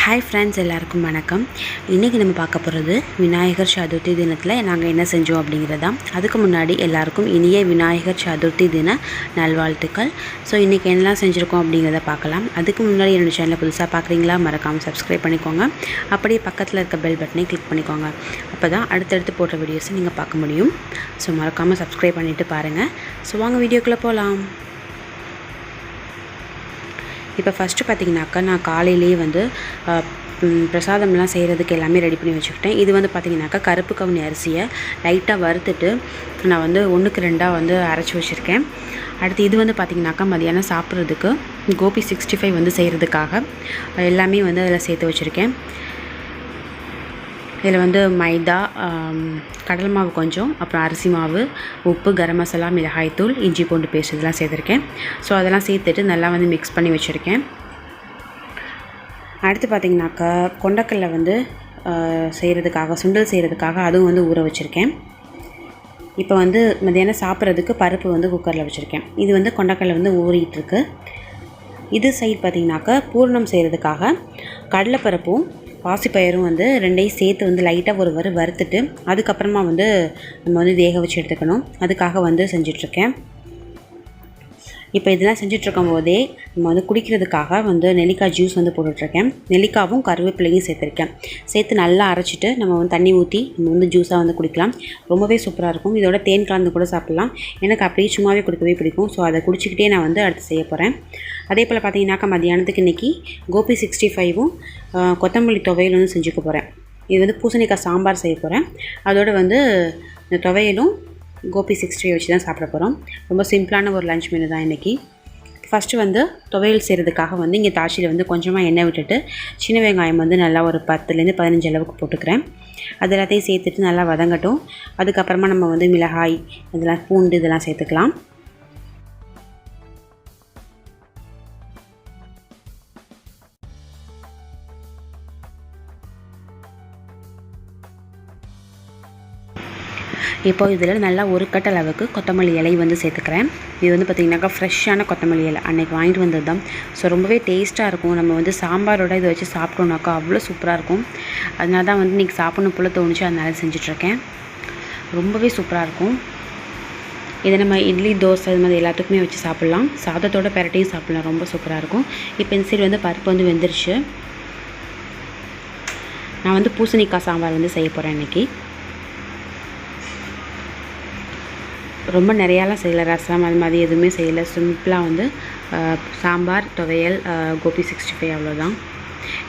Hi friends, எல்லாருக்கும் வணக்கம். இன்றைக்கி நம்ம பார்க்க போகிறது விநாயகர் சதுர்த்தி தினத்தில் நாங்கள் என்ன செஞ்சோம் அப்படிங்கிறதான். அதுக்கு முன்னாடி எல்லாருக்கும் இனிய விநாயகர் சதுர்த்தி தின நல்வாழ்த்துக்கள். ஸோ இன்றைக்கி என்னெல்லாம் செஞ்சுருக்கோம் அப்படிங்கிறத பார்க்கலாம். அதுக்கு முன்னாடி என்னோடய சேனலை புதுசாக பார்க்குறீங்களா, மறக்காமல் சப்ஸ்கிரைப் பண்ணிக்கோங்க. அப்படியே பக்கத்தில் இருக்க பெல் பட்டனை கிளிக் பண்ணிக்கோங்க. அப்போ தான் அடுத்தடுத்து போட்ட வீடியோஸை நீங்கள் பார்க்க முடியும். ஸோ மறக்காமல் சப்ஸ்கிரைப் பண்ணிவிட்டு பாருங்கள். ஸோ வாங்க வீடியோக்குள்ளே போகலாம். இப்போ ஃபஸ்ட்டு பார்த்திங்கனாக்கா நான் காலையிலேயே பிரசாதம்லாம் செய்கிறதுக்கு எல்லாமே ரெடி பண்ணி வச்சுக்கிட்டேன். இது பார்த்திங்கனாக்கா கருப்பு கவுனி அரிசியை லைட்டாக வறுத்துட்டு நான் 1க்கு 2 அரைச்சி வச்சுருக்கேன். அடுத்து இது பார்த்திங்கனாக்கா மதியானம் சாப்பிட்றதுக்கு கோபி 65 செய்கிறதுக்காக எல்லாமே அதில் சேர்த்து வச்சுருக்கேன். இதில் மைதா, கடல் மாவு கொஞ்சம், அப்புறம் அரிசி மாவு, உப்பு, கரம் மசாலா, மிளகாய்த்தூள், இஞ்சி பூண்டு பேஸ்ட் இதெல்லாம் சேர்த்துருக்கேன். ஸோ அதெல்லாம் சேர்த்துட்டு நல்லா மிக்ஸ் பண்ணி வச்சுருக்கேன். அடுத்து பார்த்திங்கனாக்கா கொண்டக்கடலை செய்கிறதுக்காக, சுண்டல் செய்கிறதுக்காக அதுவும் ஊற வச்சுருக்கேன். இப்போ மதியானம் சாப்பிட்றதுக்கு பருப்பு குக்கரில் வச்சுருக்கேன். இது கொண்டக்கடலை ஊறிட்டுருக்கு. இது சைடு பார்த்திங்கனாக்கா பூர்ணம் செய்கிறதுக்காக கடலைப்பருப்பும் பாசிப்பயிரும் 2ஐயும் சேர்த்து லைட்டாக ஒரு வறுத்துட்டு அதுக்கப்புறமா நம்ம வேக வச்சு எடுத்துக்கணும். அதுக்காக செஞ்சிட்ருக்கேன். இப்போ இதெல்லாம் செஞ்சிட்ருக்கும் போதே நம்ம குடிக்கிறதுக்காக நெல்லிக்காய் ஜூஸ் போட்டுட்ருக்கேன். நெல்லிக்காவும் கருவேப்பிலையும் சேர்த்துருக்கேன். சேர்த்து நல்லா அரைச்சிட்டு நம்ம தண்ணி ஊற்றி நம்ம ஜூஸாக குடிக்கலாம். ரொம்பவே சூப்பராக இருக்கும். இதோட தேன் கலந்து கூட சாப்பிட்லாம். எனக்கு அப்படியே சும்மாவே குடிக்கவே பிடிக்கும். ஸோ அதை குடிச்சிக்கிட்டே நான் அடுத்து செய்ய போகிறேன். அதே போல் பார்த்திங்கனாக்கா மதியானத்துக்கு இன்றைக்கி கோபி 65ம் கொத்தமல்லி துவையலும் செஞ்சுக்க போகிறேன். இது பூசணிக்காய் சாம்பார் செய்ய போகிறேன். அதோடு இந்த துவையலும் கோபி 65 வச்சு தான் சாப்பிட போகிறோம். ரொம்ப சிம்பிளான ஒரு லஞ்ச் மெனு தான் இன்றைக்கி. ஃபஸ்ட்டு துவையல் செய்கிறதுக்காக இங்கே தாச்சியில் கொஞ்சமாக எண்ணெய் விட்டுட்டு சின்ன வெங்காயம் நல்லா ஒரு 10லேருந்து 15 அளவுக்கு போட்டுக்கிறேன். அது எல்லாத்தையும் சேர்த்துட்டு நல்லா வதங்கட்டும். அதுக்கப்புறமா நம்ம மிளகாய், இதெல்லாம் பூண்டு இதெல்லாம் சேர்த்துக்கலாம். இப்போ இதில் நல்லா ஒரு கட்டு அளவுக்கு கொத்தமல்லி இலை சேர்த்துக்கிறேன். இது பார்த்திங்கனாக்கா ஃப்ரெஷ்ஷான கொத்தமல்லி இலை அன்றைக்கி வாங்கிட்டு வந்தது தான். ஸோ ரொம்பவே டேஸ்ட்டாக இருக்கும். நம்ம சாம்பாரோட இதை வச்சு சாப்பிட்டோம்னாக்கா அவ்வளோ சூப்பராக இருக்கும். அதனால தான் இன்றைக்கி சாப்பிடணும் போல் தோணுச்சு. அதனால செஞ்சிட்ருக்கேன். ரொம்பவே சூப்பராக இருக்கும். இதை நம்ம இட்லி, தோசை இது மாதிரி எல்லாத்துக்குமே வச்சு சாப்பிட்லாம். சாதத்தோட பெரட்டையும் சாப்பிட்லாம். ரொம்ப சூப்பராக இருக்கும். இப்போ இந்த சைடு பருப்பு வெந்துருச்சு. நான் பூசணிக்காய் சாம்பார் செய்ய போகிறேன் இன்றைக்கி. ரொம்ப நிறையாலாம் செய்யலை. ரசம் அது மாதிரி எதுவுமே செய்யலை. சிம்பிளாக சாம்பார், துவையல், கோபி 65 அவ்வளோதான்.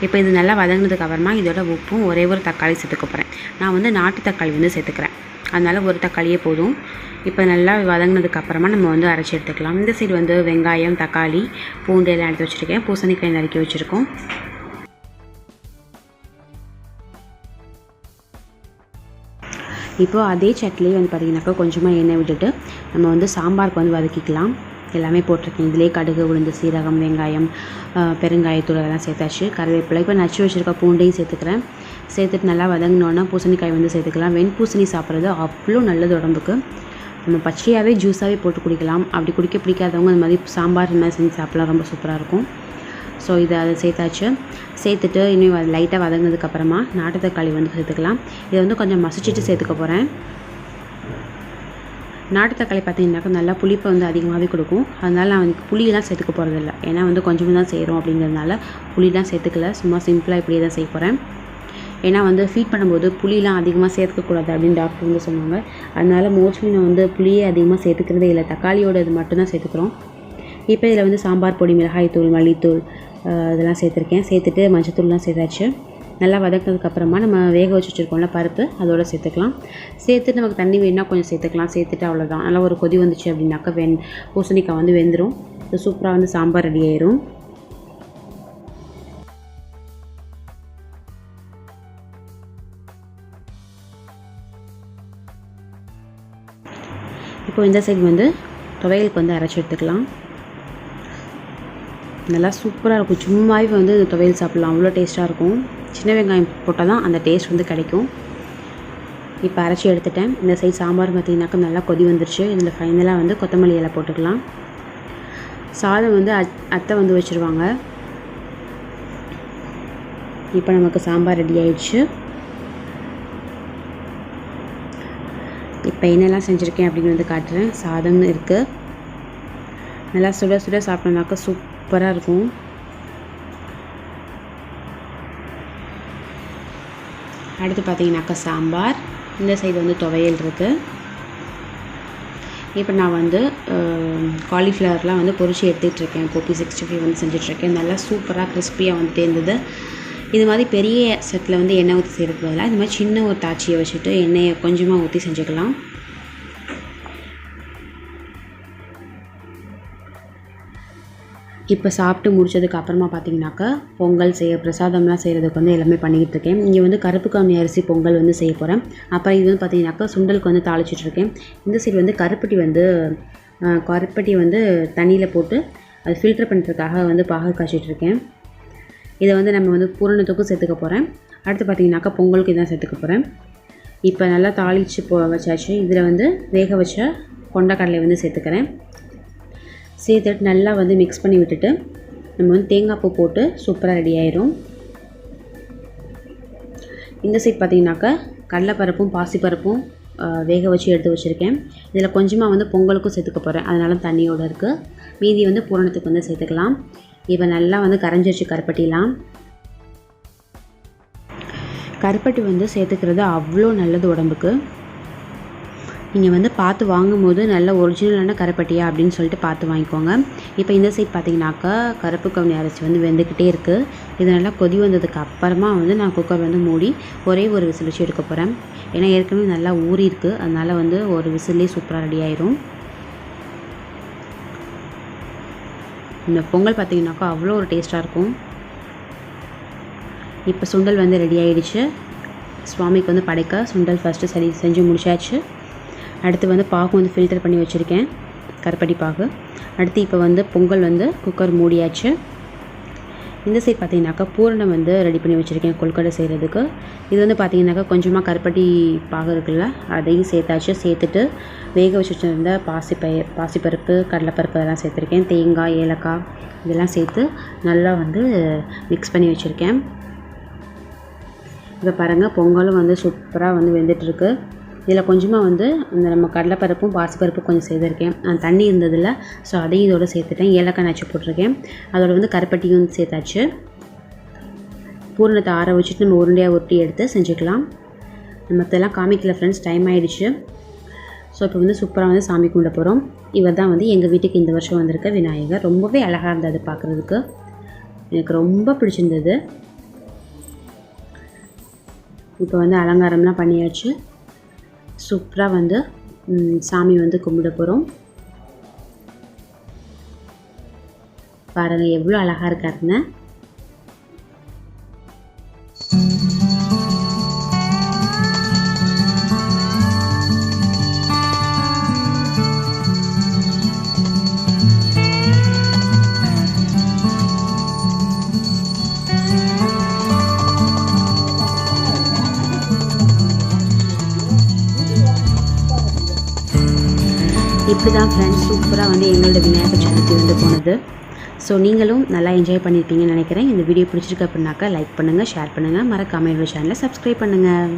இப்போ இது நல்லா வதங்கினதுக்கு அப்புறமா இதோட உப்பும் ஒரே ஒரு தக்காளி சேர்த்துக்க போகிறேன். நான் நாட்டு தக்காளி சேர்த்துக்கிறேன். அதனால் ஒரு தக்காளியே போதும். இப்போ நல்லா வதங்கினதுக்கு அப்புறமா நம்ம அரைச்சி எடுத்துக்கலாம். இந்த சைடு வெங்காயம், தக்காளி, பூண்டு எல்லாம் எடுத்து வச்சுருக்கேன். பூசணிக்காய் நறுக்கி வச்சுருக்கோம். இப்போது அதே சட்டிலே பார்த்திங்கனாக்கா கொஞ்சமாக எண்ணெய் விட்டுட்டு நம்ம சாம்பாருக்கு வதக்கிக்கலாம். எல்லாமே போட்டிருக்கேன். இதிலே கடுகு, உளுந்து, சீரகம், வெங்காயம், பெருங்காயத்தூள் அதெல்லாம் சேர்த்தாச்சு. கருவேப்பிலை, இப்போ நச்சு வச்சுருக்க பூண்டையும் சேர்த்துக்கிறேன். சேர்த்துட்டு நல்லா வதங்கினோன்னா பூசணிக்காய் சேர்த்துக்கலாம். வெண்பூசணி சாப்பிட்றது அவ்வளோ நல்லது உடம்புக்கு. நம்ம பச்சையாகவே ஜூஸாகவே போட்டு குடிக்கலாம். அப்படி குடிக்க பிடிக்காதவங்க அந்த மாதிரி சாம்பார் இந்த மாதிரி செஞ்சு சாப்பிட்லாம். ரொம்ப சூப்பராக இருக்கும். ஸோ அதை சேர்த்தாச்சு. சேர்த்துட்டு இன்னும் லைட்டாக வதங்கினதுக்கப்புறமா நாட்டு தக்காளி சேர்த்துக்கலாம். இதை கொஞ்சம் மசிச்சுட்டு சேர்த்துக்க போகிறேன். நாட்டு தக்காளி பார்த்திங்கனாக்கா நல்லா புளிப்பை அதிகமாகவே கொடுக்கும். அதனால் நான் புளியெல்லாம் சேர்த்துக்க போகிறதில்ல. ஏன்னா கொஞ்சமாக தான் செய்கிறோம் அப்படிங்கிறதுனால புளியெலாம் சேர்த்துக்கல. சும்மா சிம்பிளாக இப்படியே தான் செய்ய போகிறேன். ஏன்னா ஃபீட் பண்ணும்போது புளியெலாம் அதிகமாக சேர்த்துக்கக்கூடாது அப்படின்னு டாக்டர் சொன்னாங்க. அதனால் மோஸ்ட்லி நான் புளியே அதிகமாக சேர்த்துக்கிறதே இல்லை. தக்காளியோட இது மட்டும்தான் சேர்த்துக்கிறோம். இப்போ இதில் சாம்பார் பொடி, மிளகாய்த்தூள், மல்லித்தூள் இதெல்லாம் சேர்த்துருக்கேன். சேர்த்துட்டு மஞ்சத்தூள்லாம் சேர்த்தாச்சு. நல்லா வதக்கினதுக்கப்புறமா நம்ம வேக வச்சு வச்சுருக்கோம்ல பருப்பு, அதோடு சேர்த்துக்கலாம். சேர்த்துட்டு நமக்கு தண்ணி வேணுன்னா கொஞ்சம் சேர்த்துக்கலாம். சேர்த்துட்டு அவ்வளோதான். நல்லா ஒரு கொதி வந்துச்சு அப்படின்னாக்கா பூசணிக்காய் வெந்துடும். இது சூப்பராக சாம்பார் ரெடி ஆயிரும். இப்போ இந்த சைடு துவையலுக்கு அரைச்சி எடுத்துக்கலாம். நல்லா சூப்பராக இருக்கும். சும்மாவே இந்த துவையல் சாப்பிட்லாம். அவ்வளோ டேஸ்ட்டாக இருக்கும். சின்ன வெங்காயம் போட்டால் தான் அந்த டேஸ்ட் கிடைக்கும். இப்போ அரைச்சி எடுத்துட்டேன். இந்த சைடு சாம்பார் பார்த்திங்கனாக்கா நல்லா கொதி வந்துருச்சு. இதில் ஃபைனலாக கொத்தமல்லி இலை போட்டுக்கலாம். சாதம் அத்தை வச்சுருவாங்க. இப்போ நமக்கு சாம்பார் ரெடி ஆயிடுச்சு. இப்போ என்னெல்லாம் செஞ்சுருக்கேன் அப்படின்னு வந்து காட்டுறேன். சாதம் இருக்குது, நல்லா சுட சுட சாப்பிட்டோம்னாக்கா சூப்பராக இருக்கும். அடுத்து பார்த்தீங்கன்னாக்கா சாம்பார், இந்த சைடு வந்து துவையல் இருக்குது. இப்போ நான் வந்து காலிஃப்ளவர்லாம் வந்து பொரிச்சு எடுத்துகிட்ருக்கேன். கோபி 65 வந்து செஞ்சிட்ருக்கேன். நல்லா சூப்பராக கிறிஸ்பியாக வந்துட்டு இருந்தது. இது மாதிரி பெரிய செட்டில் வந்து எண்ணெய் ஊற்றி செய்கிறதுக்கு பதிலாக இது மாதிரி சின்ன ஒரு தாச்சியை வச்சுட்டு எண்ணெயை கொஞ்சமாக ஊற்றி செஞ்சுக்கலாம். இப்போ சாப்பிட்டு முடிச்சதுக்கு அப்புறமா பார்த்தீங்கன்னாக்கா பொங்கல் பிரசாதம்லாம் செய்கிறதுக்கு வந்து எல்லாமே பண்ணிக்கிட்டு இருக்கேன். இங்கே வந்து கருப்பு கவுனி அரிசி பொங்கல் வந்து செய்ய போகிறேன். அப்புறம் இது வந்து பார்த்தீங்கன்னாக்கா சுண்டலுக்கு வந்து தாளிச்சிட்ருக்கேன். இந்த சைடு வந்து கருப்பட்டி வந்து தண்ணியில் போட்டு அது ஃபில்டர் பண்ணுறதுக்காக வந்து பாகு காய்ச்சிட்ருக்கேன். இதை வந்து நம்ம வந்து பூரணத்துக்கும் சேர்த்துக்க போகிறேன். அடுத்து பார்த்தீங்கன்னாக்கா பொங்கலுக்கு இதான் சேர்த்துக்க போகிறேன். இப்போ நல்லா தாளித்து வச்சாச்சு. இதில் வந்து வேக வச்ச கொண்டக்கடலை வந்து சேர்த்துக்கிறேன். சேர்த்துட்டு நல்லா வந்து மிக்ஸ் பண்ணி விட்டுட்டு நம்ம வந்து தேங்காய் பூ போட்டு சூப்பராக ரெடி ஆயிரும். இந்த சைட் பார்த்திங்கனாக்கா கடலைப்பருப்பும் பாசிப்பருப்பும் வேக வச்சு எடுத்து வச்சுருக்கேன். இதில் கொஞ்சமாக வந்து பொங்கலுக்கும் சேர்த்துக்க போகிறேன், அதனால தண்ணியோடு இருக்குது. மீதி வந்து பூரணத்துக்கு வந்து சேர்த்துக்கலாம். இப்போ நல்லா வந்து கரைஞ்சிருச்சு கருப்பட்டிலாம். கருப்பட்டி வந்து சேர்த்துக்கிறது அவ்வளோ நல்லது உடம்புக்கு. நீங்கள் வந்து பார்த்து வாங்கும்போது நல்ல ஒரிஜினலான கருப்பட்டியா அப்படின்னு சொல்லிட்டு பார்த்து வாங்கிக்கோங்க. இப்போ இந்த சைட் பார்த்தீங்கன்னாக்கா கருப்பு கவுனி அரிசி வந்து வெந்துக்கிட்டே இருக்குது. இது நல்லா கொதி வந்ததுக்கு அப்புறமா வந்து நான் குக்கர் வந்து மூடி ஒரே ஒரு விசில் வச்சு எடுக்க போகிறேன். ஏன்னா ஏற்கனவே நல்லா ஊறி இருக்குது, அதனால் வந்து ஒரு விசிலே சூப்பராக ரெடி ஆயிரும். இந்த பொங்கல் பார்த்தீங்கன்னாக்கா அவ்வளோ ஒரு டேஸ்ட்டாக இருக்கும். இப்போ சுண்டல் வந்து ரெடி ஆகிடுச்சு. சுவாமிக்கு வந்து படைக்க சுண்டல் ஃபஸ்ட்டு செஞ்சு முடிச்சாச்சு. அடுத்து வந்து பாகு வந்து ஃபில்டர் பண்ணி வச்சுருக்கேன், கருப்பட்டி பாகு. அடுத்து இப்போ வந்து பொங்கல் வந்து குக்கர் மூடியாச்சு. இந்த சைட் பார்த்தீங்கன்னாக்கா பூரணம் வந்து ரெடி பண்ணி வச்சுருக்கேன் கொழுக்கட்டை செய்கிறதுக்கு. இது வந்து பார்த்தீங்கன்னாக்கா கொஞ்சமாக கருப்பட்டி பாகு இருக்குல்ல, அதையும் சேர்த்தாச்சு. சேர்த்துட்டு வேக வச்சுருந்த பாசிப்பருப்பு கடலைப்பருப்பு அதெல்லாம் சேர்த்துருக்கேன். தேங்காய் ஏலக்காய் இதெல்லாம் சேர்த்து நல்லா வந்து மிக்ஸ் பண்ணி வச்சுருக்கேன். இப்போ பாருங்கள் பொங்கலும் வந்து சூப்பராக வந்து வெந்துட்டுருக்கு. இதில் கொஞ்சமாக வந்து இந்த நம்ம கடலைப்பருப்பும் பாசிப்பருப்பும் கொஞ்சம் சேர்த்துருக்கேன். தண்ணி இருந்ததில்ல, ஸோ அதையும் இதோடு சேர்த்துட்டேன். ஏலக்காய் நச்சு போட்டிருக்கேன். அதோட வந்து கருப்பட்டியும் சேர்த்தாச்சு. பூரணத்தை ஆற வச்சுட்டு நம்ம உருண்டையாக உருட்டி எடுத்து செஞ்சுக்கலாம். மற்றெல்லாம் காமிக்கல ஃப்ரெண்ட்ஸ், டைம் ஆகிடுச்சு. ஸோ இப்போ வந்து சூப்பராக வந்து சாமி கும்பிட போகிறோம். இவர் தான் வந்து எங்கள் வீட்டுக்கு இந்த வருஷம் வந்திருக்க விநாயகர். ரொம்பவே அழகாக இருந்தது பார்க்குறதுக்கு, எனக்கு ரொம்ப பிடிச்சிருந்தது. இப்போ வந்து அலங்காரம்லாம் பண்ணியாச்சு. சூப்பராக வந்து சாமி வந்து கும்பிட போகிறோம். பாருங்கள் எவ்வளோ அழகாக இருக்காருன்னு. இப்படி தான் ஃப்ரெண்ட்ஸ் சூப்பராக வந்து எங்களோட விநாயகர் சதுர்த்தி வந்து போனது. ஸோ நீங்களும் நல்லா என்ஜாய் பண்ணியிருப்பீங்கன்னு நினைக்கிறேன். இந்த வீடியோ பிடிச்சிருக்கு அப்படின்னாக்கா லைக் பண்ணுங்கள், ஷேர் பண்ணுங்கள், மறக்காமல் என்னோட சேனலை சப்ஸ்கிரைப் பண்ணுங்கள்.